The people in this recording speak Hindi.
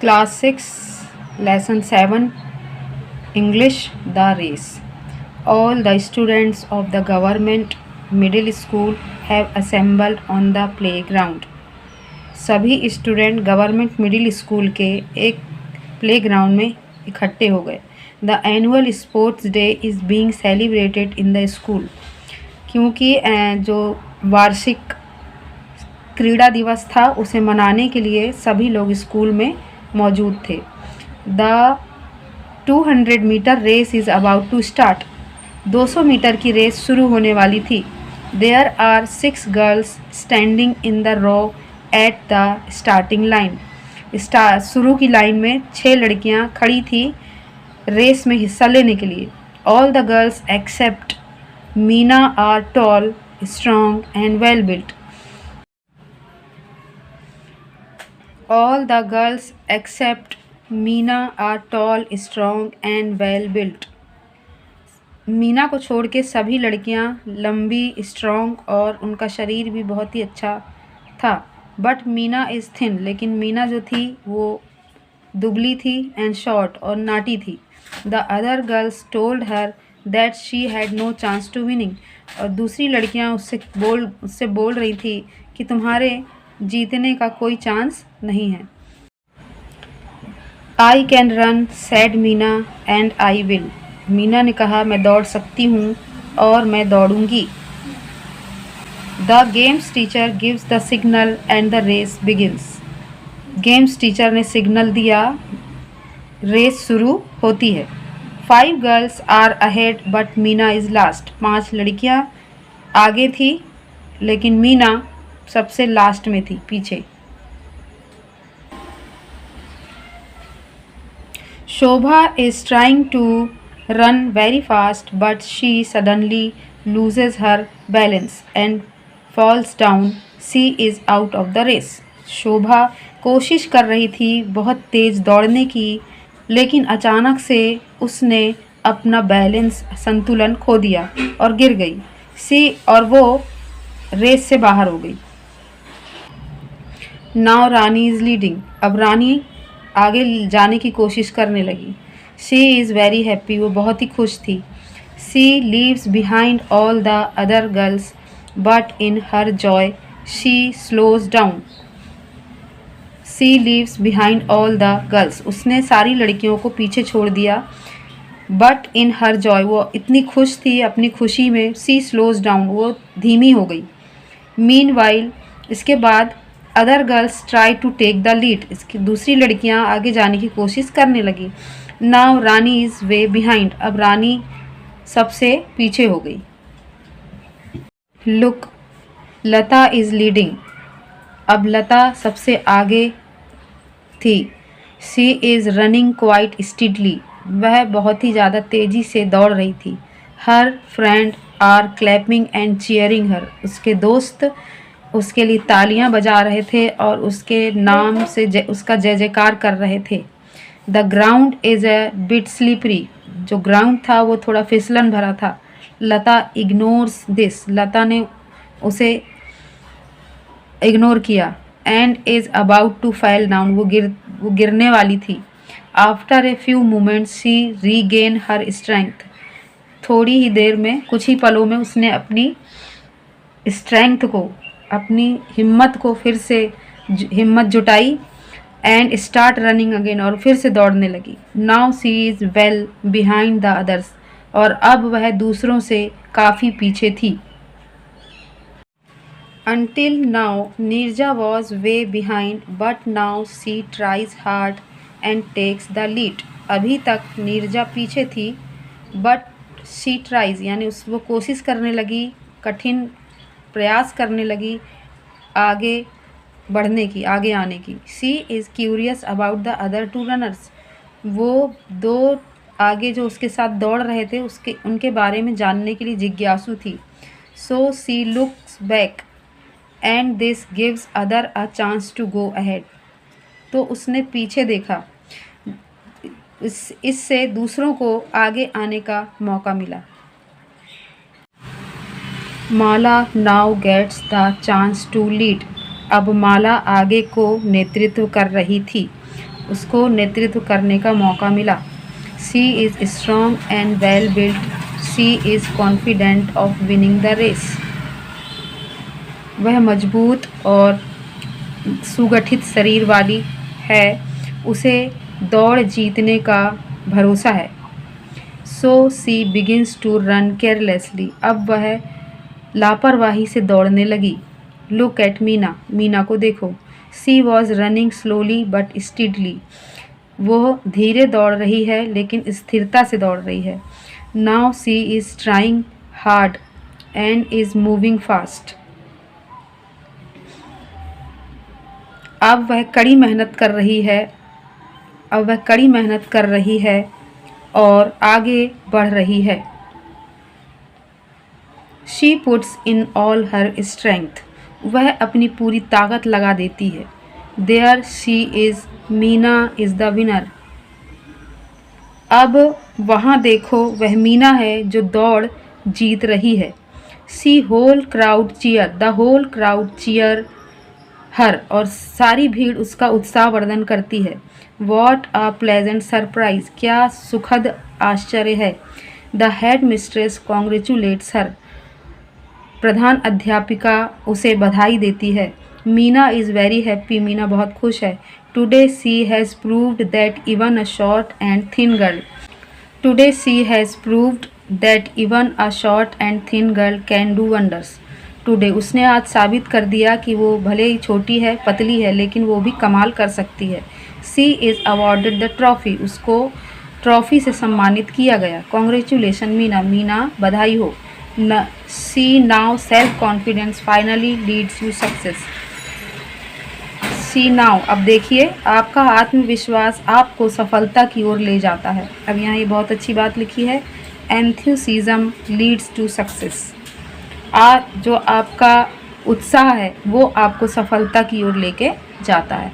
Class 6, Lesson 7, English, The Race. All the students of the government middle school have assembled on the playground. सभी स्टूडेंट गवर्नमेंट मिडिल स्कूल के एक प्लेग्राउंड में इकट्ठे हो गए. The annual sports day is being celebrated in the school. क्योंकि जो वार्षिक क्रीड़ा दिवस था उसे मनाने के लिए सभी लोग स्कूल में मौजूद थे. The 200 metre race is about to start. 200 metre की रेस शुरू होने वाली थी. There are 6 girls standing in the row at the starting line. शुरू की लाइन में 6 लड़कियां खड़ी थी रेस में हिस्सा लेने के लिए. All the girls except Meena are tall, strong and well built. All the girls except Meena are tall, strong and well built. Meena को छोड़ के सभी लड़कियां लंबी, स्ट्रॉन्ग और उनका शरीर भी बहुत ही अच्छा था. But Meena is thin. लेकिन मीना जो थी वो दुबली थी एंड शॉर्ट और नाटी थी. The other girls told her that she had no chance to winning. और दूसरी लड़कियां उससे बोल रही थी कि तुम्हारे जीतने का कोई चांस नहीं है. I can run said Meena and I will. Meena ने कहा मैं दौड़ सकती हूँ और मैं दौड़ूंगी. The games teacher gives the signal and the race begins. Games teacher ने सिग्नल दिया, रेस शुरू होती है. 5 girls are ahead but Meena is last. 5 लड़कियाँ आगे थी लेकिन मीना सबसे लास्ट में थी, पीछे. Shobha is trying to run very fast but she suddenly loses her balance and falls down. She is out of the race. Shobha कोशिश कर रही थी बहुत तेज़ दौड़ने की, लेकिन अचानक से उसने अपना बैलेंस, संतुलन खो दिया और गिर गई. और वो रेस से बाहर हो गई. Now Rani is leading. अब रानी आगे जाने की कोशिश करने लगी. She is very happy. वो बहुत ही खुश थी. She leaves behind all the other girls but in her Joy she slows down. She leaves behind all the girls. उसने सारी लड़कियों को पीछे छोड़ दिया. बट इन हर जॉय, वो इतनी खुश थी अपनी खुशी में. शी स्लोज डाउन, वो धीमी हो गई. मीन वाइल, इसके बाद other girls try to take the lead. इसकी दूसरी लड़कियां आगे जाने की कोशिश करने लगी. Now Rani is way behind. अब रानी सबसे पीछे हो गई. Look, Lata is leading. अब लता सबसे आगे थी. She is running quite steadily. वह बहुत ही ज़्यादा तेज़ी से दौड़ रही थी. Her friend are clapping and cheering her. उसके दोस्त उसके लिए तालियां बजा रहे थे और उसके नाम से उसका जय जयकार कर रहे थे. The ground is a bit slippery. जो ग्राउंड था वो थोड़ा फिसलन भरा था. लता इग्नोर्स दिस. लता ने उसे इग्नोर किया. एंड इज़ अबाउट टू फैल डाउन. वो गिरने वाली थी. After a few moments she regain her strength. थोड़ी ही देर में, कुछ ही पलों में उसने अपनी स्ट्रेंथ को, अपनी हिम्मत को फिर से हिम्मत जुटाई. एंड स्टार्ट रनिंग अगेन, और फिर से दौड़ने लगी. Now she is well behind the others. और अब वह दूसरों से काफ़ी पीछे थी. Until now, Nirja was way behind, but now she tries hard and takes the lead. अभी तक नीरजा पीछे थी, but she tries यानी वो कोशिश करने लगी, कठिन प्रयास करने लगी आगे बढ़ने की, आगे आने की. She is curious about the other 2 runners. वो 2 आगे जो उसके साथ दौड़ रहे थे उनके बारे में जानने के लिए जिज्ञासु थी. So she looks back and this gives other a chance to go ahead. तो उसने पीछे देखा. इससे दूसरों को आगे आने का मौका मिला. Mala now gets the chance to lead. अब माला आगे को नेतृत्व कर रही थी. उसको नेतृत्व करने का मौका मिला। She is strong and well built, she is confident of winning the race. वह मजबूत और सुगठित शरीर वाली है, उसे दौड़ जीतने का भरोसा है। So she begins to run carelessly, अब वह लापरवाही से दौड़ने लगी। लुक एट मीना, मीना को देखो। She was running slowly but steadily, वो धीरे दौड़ रही है लेकिन स्थिरता से दौड़ रही है। Now she is trying hard and is moving fast, अब वह कड़ी मेहनत कर रही है, अब वह कड़ी मेहनत कर रही है और आगे बढ़ रही है। She puts in all her strength, वह अपनी पूरी ताकत लगा देती है। There she is, Meena is the winner, अब वहाँ देखो वह मीना है जो दौड़ जीत रही है। She whole crowd cheer, the whole crowd cheer her, और सारी भीड़ उसका उत्साहवर्धन करती है। वॉट अ प्लेजेंट सरप्राइज, क्या सुखद आश्चर्य है। The head mistress congratulates her, प्रधान अध्यापिका उसे बधाई देती है। Meena is very happy, Meena बहुत खुश है। Today she has proved that even a short and thin girl, today she has proved that even a short and thin girl can do wonders. Today, उसने आज साबित कर दिया कि वो भले ही छोटी है, पतली है, लेकिन वो भी कमाल कर सकती है। She is awarded the trophy, उसको ट्रॉफ़ी से सम्मानित किया गया। कॉन्ग्रेचुलेशन मीना, मीना बधाई हो। She now self confidence finally leads you success. She now, अब देखिए आपका आत्मविश्वास आपको सफलता की ओर ले जाता है। अब यहाँ ये बहुत अच्छी बात लिखी है, एंथ्यूसिज्म लीड्स टू सक्सेस, जो आपका उत्साह है वो आपको सफलता की ओर लेके जाता है।